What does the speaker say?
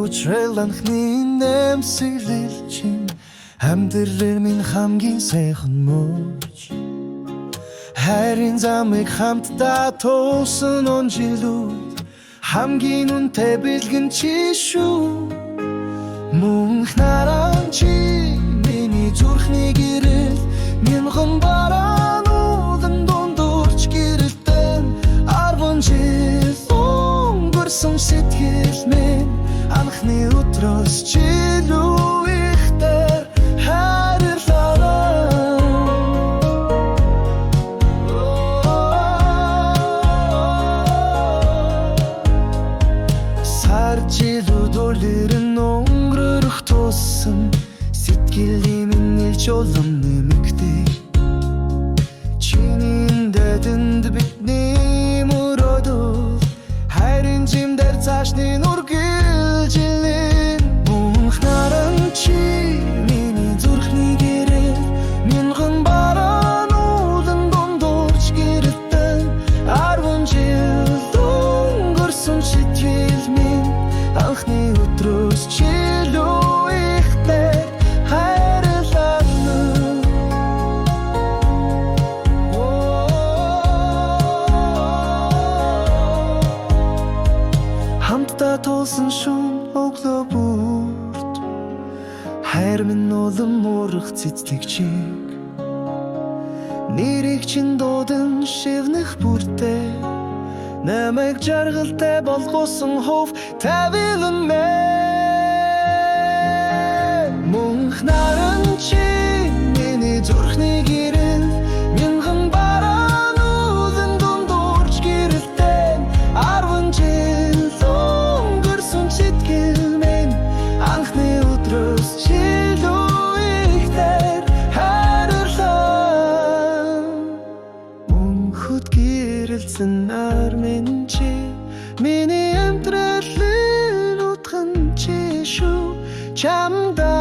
Учрал анхны нэмсэглэл чинь амьдралын минь хамгийн сайхан мөч хайрын замыг хамтдаа туусан он жилүүд хамгийн үнэтэй бэлгэн чи шүү мөнх наран чи миний зүрхний гэрэл мянган бараануудын дундурч гэрэлтэн 10 жил өнгөрсөн сэтгэл минь анхны өдрөөс чи илүү ихтэй хайрлалаа сар жилүүд үлэрэн өнгөрөх тусам сэтгэлийн минь илж улам нэмэгдээ чиний дэдэнд бидний мөрөөдөл хайрын жимдэр цаашны нүргэл жилэн мөнх наран чи миний зүрхний гэрэл мянган бараануудын дундурч гэрэлтэн 10 жил өнгөрсөн сэтгэл минь анхны өдрөөс чи илүү ихтэй хайрлалаа хамтдаа тулсан шүүн өглөө бүрт хайр минь улам мурах цэцлэг чиг нэрийг чин дуудан шивнэх бүртээ намайг жаргалтай болгосон хов тавилан мэн мөнх наран чи миний зүрхний гэрэл мянган бараануудын дундурч гэрэлтэн 10 жил өнгөрсөн сэтгэл минь анхны өдрөөс чи илүү ихтэй хайрлалаа мөнхөд гэрэлсэн нар минь чи миний амьдралын утган чи шүү чамдаа